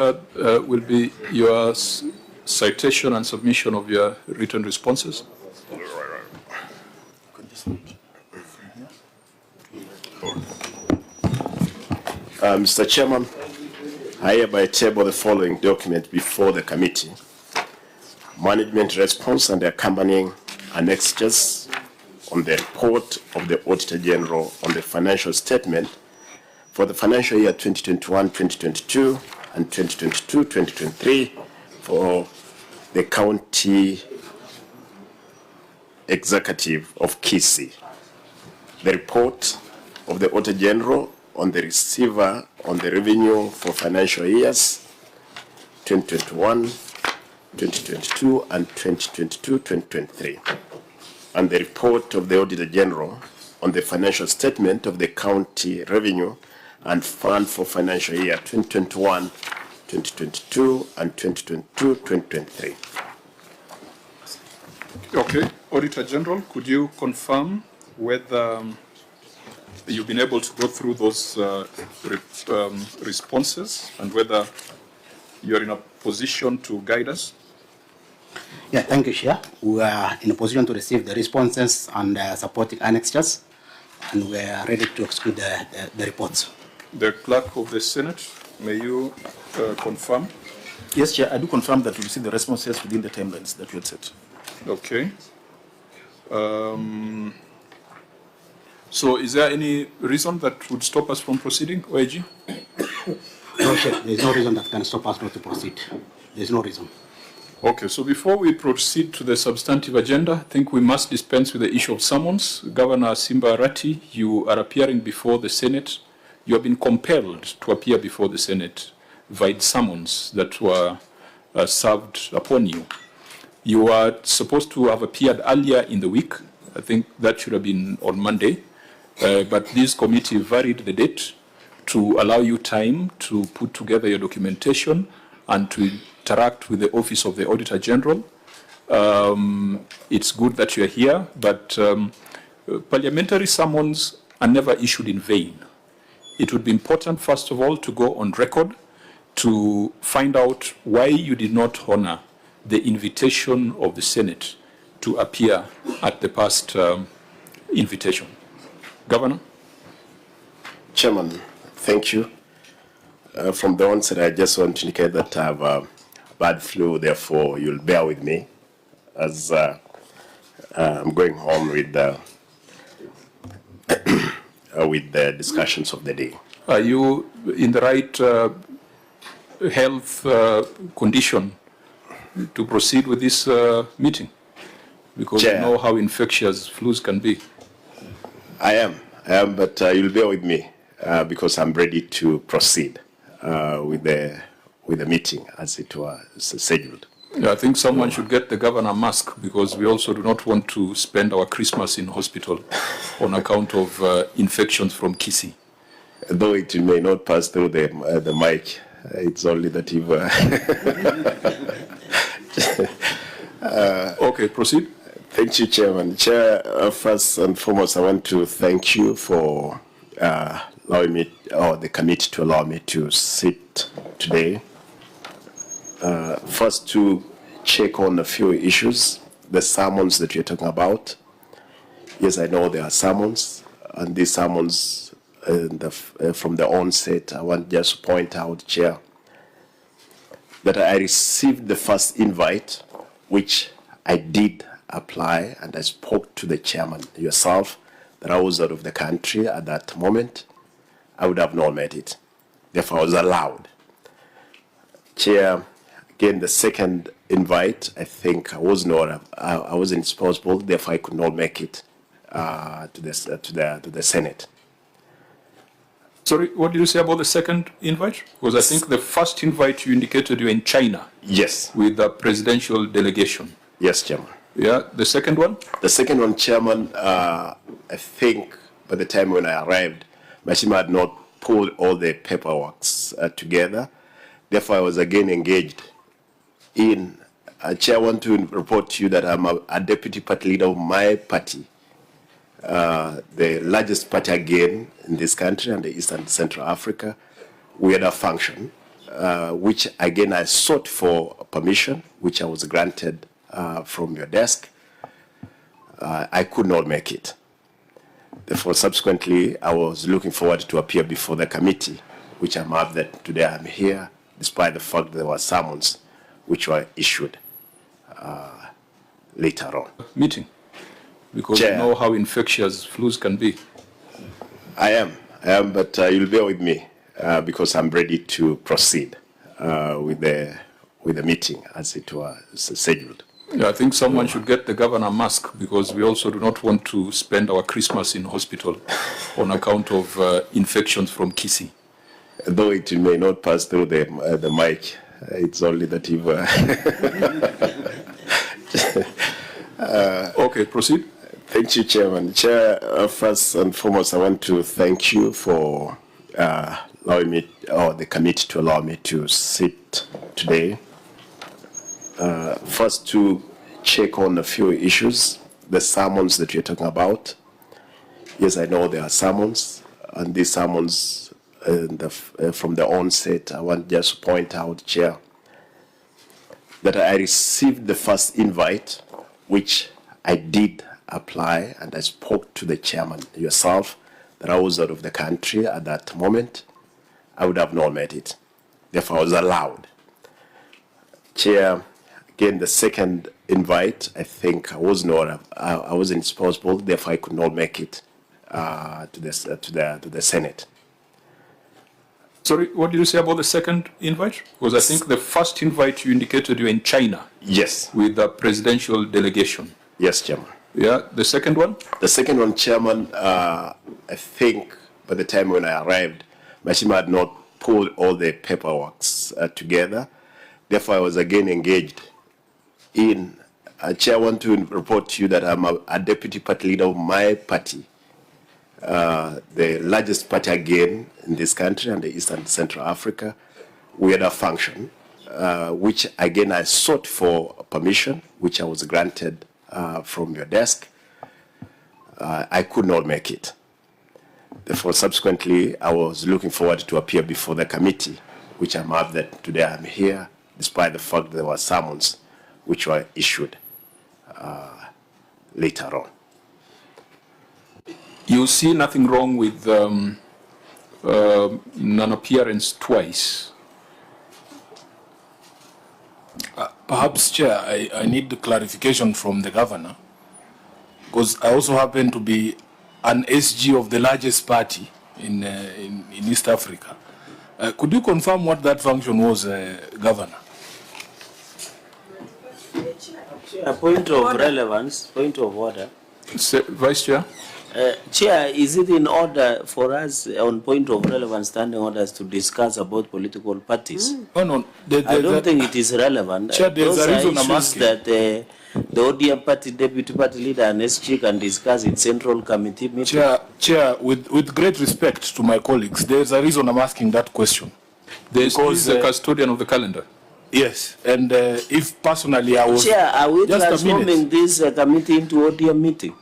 will be your citation and submission of your written responses. Mr. Chairman, I hereby table the following document before the committee. Management response and the accompanying annexures on the report of the Auditor General on the financial statement for the financial year 2021-2022 and 2022-2023 for the County Executive of Kisii. The report of the Auditor General on the receiver on the revenue for financial years 2021, 2022 and 2022-2023, and the report of the Auditor General on the financial statement of the county revenue and fund for financial year 2021, 2022 and 2022-2023. Okay, Auditor General, could you confirm whether you've been able to go through those responses and whether you're in a position to guide us? Yeah, thank you, Chair. We are in a position to receive the responses and supporting annexures, and we are ready to execute the reports. The Clerk of the Senate, may you confirm? Yes, Chair, I do confirm that we receive the responses within the timelines that we had set. Okay. So is there any reason that would stop us from proceeding, OAG? No, Chair, there is no reason that can stop us not to proceed. There is no reason. Okay, so before we proceed to the substantive agenda, I think we must dispense with the issue of summons. Governor Simba Arati, you are appearing before the Senate. You have been compelled to appear before the Senate via summons that were served upon you. You are supposed to have appeared earlier in the week. I think that should have been on Monday. But this committee varied the date to allow you time to put together your documentation and to interact with the Office of the Auditor General. It's good that you're here, but parliamentary summons are never issued in vain. It would be important, first of all, to go on record to find out why you did not honor the invitation of the Senate to appear at the past invitation. Governor? Chairman, thank you. From the onset, I just want to indicate that I have a bad flu, therefore you'll bear with me as I'm going home with the discussions of the day. Are you in the right health condition to proceed with this meeting? Because Chair, you know how infectious flus can be. I am, but you'll bear with me because I'm ready to proceed with the meeting as it was scheduled. Yeah, I think someone should get the governor a mask because we also do not want to spend our Christmas in hospital on account of infections from Kisii. Though it may not pass through the mic, it's only that you've... Okay, proceed. Thank you, Chairman. Chair, first and foremost, I want to thank you for allowing me, or the committee to allow me to sit today. First, to check on a few issues, the summons that you're talking about. Yes, I know there are summons, and these summons, from the onset, I want just to point out, Chair, that I received the first invite, which I did apply, and I spoke to the chairman, yourself, that I was out of the country at that moment. I would have not met it. Therefore, I was allowed. Chair, again, the second invite, I think I wasn't responsible, therefore I could not make it to the Senate. Sorry, what did you say about the second invite? Because I think the first invite you indicated you were in China. Yes. With the presidential delegation. Yes, Chairman. Yeah, the second one? The second one, Chairman, I think by the time when I arrived, my team had not pulled all the paperwork together. Therefore, I was again engaged in. Chair, I want to report to you that I'm a deputy party leader of my party, the largest party again in this country and the East and Central Africa. We had a function which again I sought for permission, which I was granted from your desk. I could not make it. Therefore, subsequently, I was looking forward to appear before the committee, which I'm happy that today I'm here, despite the fact there were summons which were issued later on. Meeting, because Chair. you know how infectious flus can be. I am, but you'll bear with me because I'm ready to proceed with the meeting as it was scheduled. Yeah, I think someone should get the governor a mask, because we also do not want to spend our Christmas in hospital on account of infections from Kisii. Though it may not pass through the mic, it's only that you've... Okay, proceed. Thank you, Chairman. Chair, first and foremost, I want to thank you for allowing me, or the committee to allow me to sit today. First, to check on a few issues, the summons that you're talking about. Yes, I know there are summons, and these summons from the onset, I want just to point out, Chair, that I received the first invite, which I did apply, and I spoke to the chairman, yourself, that I was out of the country at that moment. I would have not met it. Therefore, I was allowed. Chair, again, the second invite, I think I wasn't responsible, therefore I could not make it to the Senate. Sorry, what did you say about the second invite? Because I think the first invite you indicated you were in China. Yes. With the presidential delegation. Yes, Chairman. Yeah, the second one? The second one, Chairman, I think by the time when I arrived, my team had not pulled all the paperwork together. Therefore, I was again engaged in. Chair, I want to report to you that I'm a deputy party leader of my party, the largest party again in this country and the East and Central Africa. We had a function, which again I sought for permission, which I was granted from your desk. I could not make it. Therefore, subsequently, I was looking forward to appear before the committee, which I'm happy that today I'm here, despite the fact there were summons which were issued later on. You see nothing wrong with non-appearance twice? Perhaps, Chair, I need the clarification from the governor, because I also happen to be an SG of the largest party in East Africa. Could you confirm what that function was, Governor? A point of relevance, point of order. Vice Chair? Chair, is it in order for us on point of relevance standing orders to discuss about political parties? No. I don't think it is relevant. Chair, there's Those a reason are I'm issues asking. that the ODM party deputy party leader and SG can discuss in central committee meeting. Chair, with great respect to my colleagues, there's a reason I'm asking that question. Because the custodian of the calendar. Yes, and if personally I was... Chair, are we just transforming this committee into ODM meeting?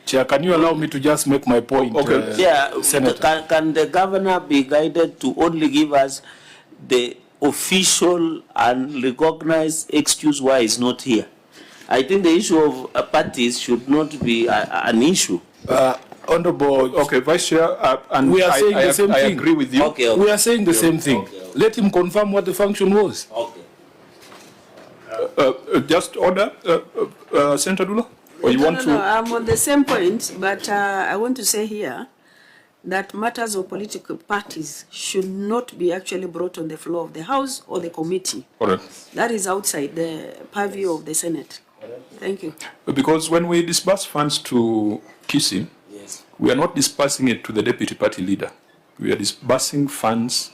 Chair, can you allow me to just make my point, Yeah, Senator? can the governor be guided to only give us the official and recognized excuse why he's not here? I think the issue of parties should not be an issue. Honorable... Okay, Vice Chair, and we are saying the same I thing. agree with you. Okay. We are saying the same thing. Okay. Let him confirm what the function was. Okay. Just order, Senator Dula? Or you want to? No, I'm on the same point, but I want to say here that matters of political parties should not be actually brought on the floor of the House or the committee. Correct. That is outside the purview of the Senate. Thank you. Because when we disburse funds to Kisii, Yes. we are not disbursing it to the deputy party leader. We are disbursing funds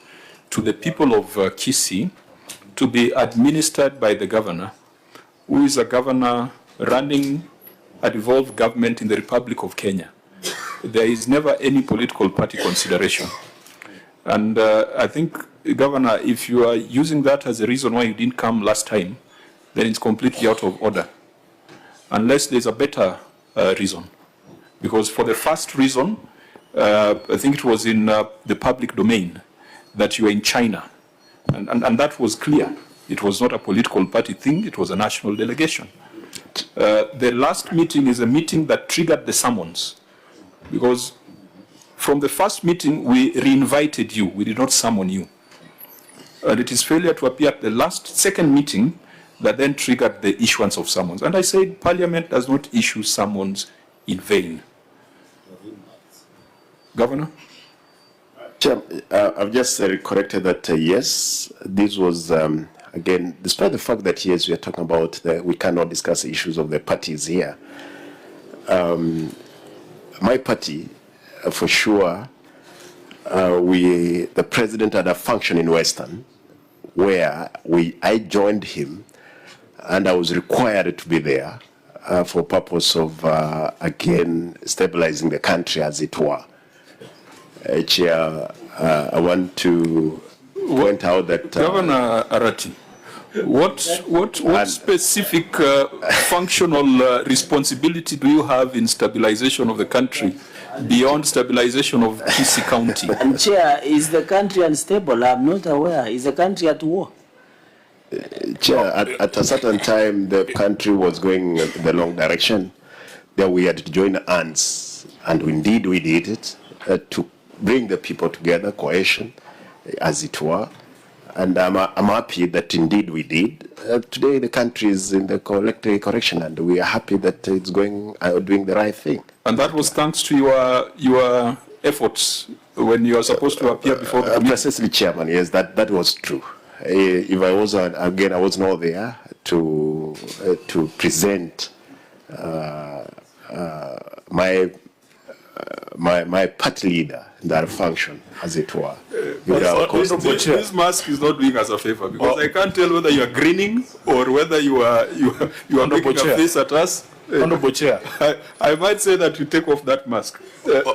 to the people of Kisii to be administered by the governor, who is a governor running a devolved government in the Republic of Kenya. There is never any political party consideration. And I think, Governor, if you are using that as a reason why you didn't come last time, then it's completely out of order. Unless there's a better reason. Because for the first reason, I think it was in the public domain that you were in China And that was clear. It was not a political party thing, it was a national delegation. The last meeting is a meeting that triggered the summons, because from the first meeting, we re-invited you, we did not summon you. And it is failure to appear at the second meeting that then triggered the issuance of summons. And I said, Parliament does not issue summons in vain. Governor? Chair, I've just corrected that, yes, this was, again, despite the fact that, yes, we are talking about we cannot discuss issues of the parties here. My party, for sure, the president had a function in Western where I joined him and I was required to be there for purpose of, again, stabilizing the country as it were. Chair, I want to point out that... Governor Arati, what specific functional responsibility do you have in stabilization of the country beyond stabilization of PC County? And Chair, is the country unstable? I'm not aware. Is the country at war? Chair, at a certain time, the country was going in the wrong direction. Then we had to join hands, and indeed we did it, to bring the people together, cohesion, as it were. And I'm happy that indeed we did. Today the country is in the correct correction, and we are happy that it's doing the right thing. And that was thanks to your efforts when you are supposed to appear before the committee. Precisely, Chairman, yes, that was true. If I was, again, I was not there to present my party leader in that function, as it were. This mask is not doing us a favor, because I can't tell whether you are grinning or whether you are making a face at us. Honorable Chair, I might say that you take off that mask.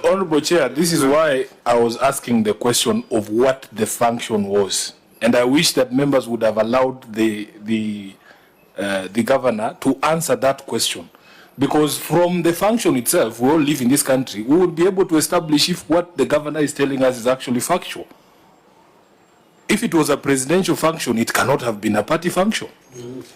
Honorable Chair, this is why I was asking the question of what the function was, and I wish that members would have allowed the governor to answer that question. Because from the function itself, we all live in this country, we would be able to establish if what the governor is telling us is actually factual. If it was a presidential function, it cannot have been a party function.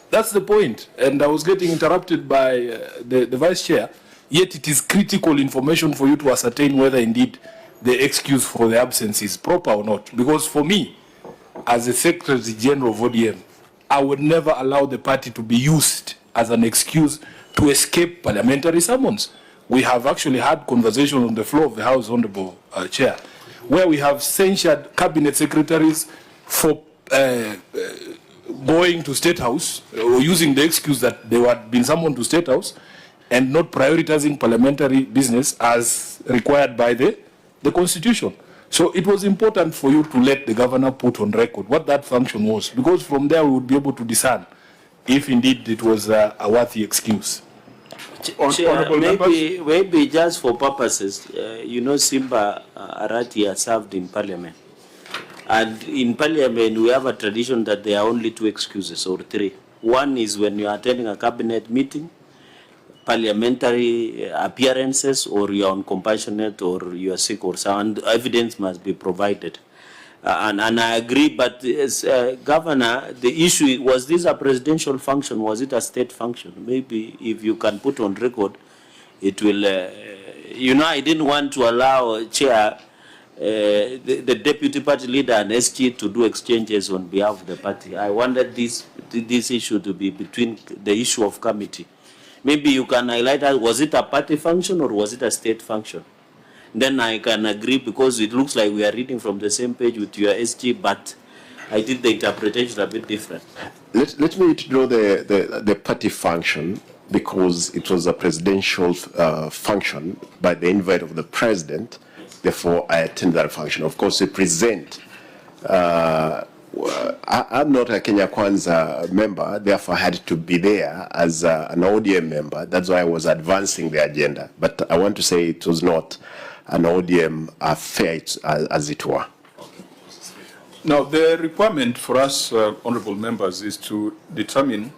That's the point. And I was getting interrupted by the vice chair, yet it is critical information for you to ascertain whether indeed the excuse for the absence is proper or not. Because for me, as a Secretary General of ODM, I would never allow the party to be used as an excuse to escape parliamentary summons. We have actually had conversation on the floor of the House, Honorable Chair, where we have censured cabinet secretaries for going to State House or using the excuse that they had been summoned to State House and not prioritizing parliamentary business as required by the Constitution. So it was important for you to let the governor put on record what that function was, because from there we would be able to discern if indeed it was a worthy excuse. Chair, maybe just for purposes, you know, Simba Arati has served in Parliament. And in Parliament, we have a tradition that there are only two excuses, or three. One is when you are attending a cabinet meeting, parliamentary appearances, or you are on compassionate, or you are sick, or so, and evidence must be provided. And I agree, but Governor, the issue, was this a presidential function? Was it a state function? Maybe if you can put on record, it will, you know, I didn't want to allow Chair, the deputy party leader and SG to do exchanges on behalf of the party. I wanted this issue to be between the issue of committee. Maybe you can highlight that, was it a party function or was it a state function? Then I can agree, because it looks like we are reading from the same page with your SG, but I did the interpretation a bit different. Let me draw the party function, because it was a presidential function by the invite of the president. Therefore, I attend that function. Of course, to present. I'm not a Kenya Kwanza member, therefore I had to be there as an ODM member. That's why I was advancing the agenda. But I want to say it was not an ODM affair, as it were. Now, the requirement for us, honorable members, is to determine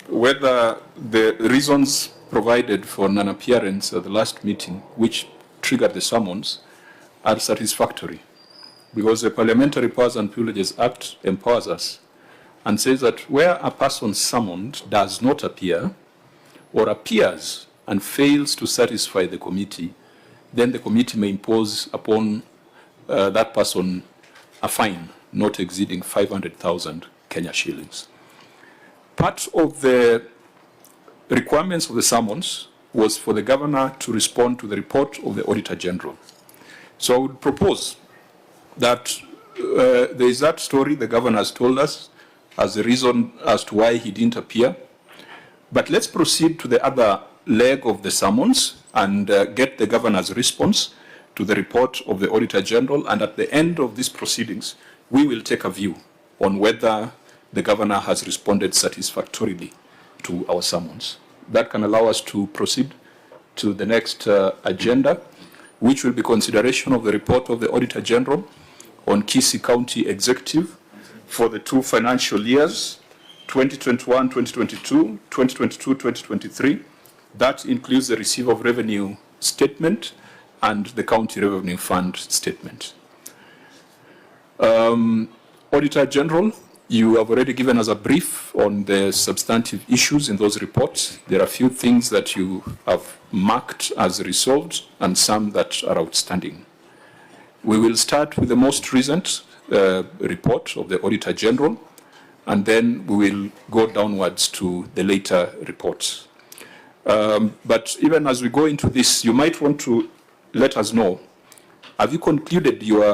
whether the reasons provided for non-appearance at the last meeting, which triggered the summons, are satisfactory. because the Parliamentary Powers and Privileges Act empowers us and says that where a person summoned does not appear or appears and fails to satisfy the committee, then the committee may impose upon that person a fine not exceeding 500,000 Kenya shillings. Part of the requirements of the summons was for the governor to respond to the report of the Auditor General. So I would propose that there is that story the governor has told us as the reason as to why he didn't appear. But let's proceed to the other leg of the summons and get the governor's response to the report of the Auditor General. And at the end of these proceedings, we will take a view on whether the governor has responded satisfactorily to our summons. That can allow us to proceed to the next agenda, which will be consideration of the report of the Auditor General on Kisii County Executive for the 2 financial years, 2021-2022, 2022-2023. That includes the receipt of revenue statement and the County Revenue Fund statement. Auditor General, you have already given us a brief on the substantive issues in those reports. There are a few things that you have marked as resolved and some that are outstanding. We will start with the most recent report of the Auditor General, and then we will go downwards to the later reports. But even as we go into this, you might want to let us know, have you concluded your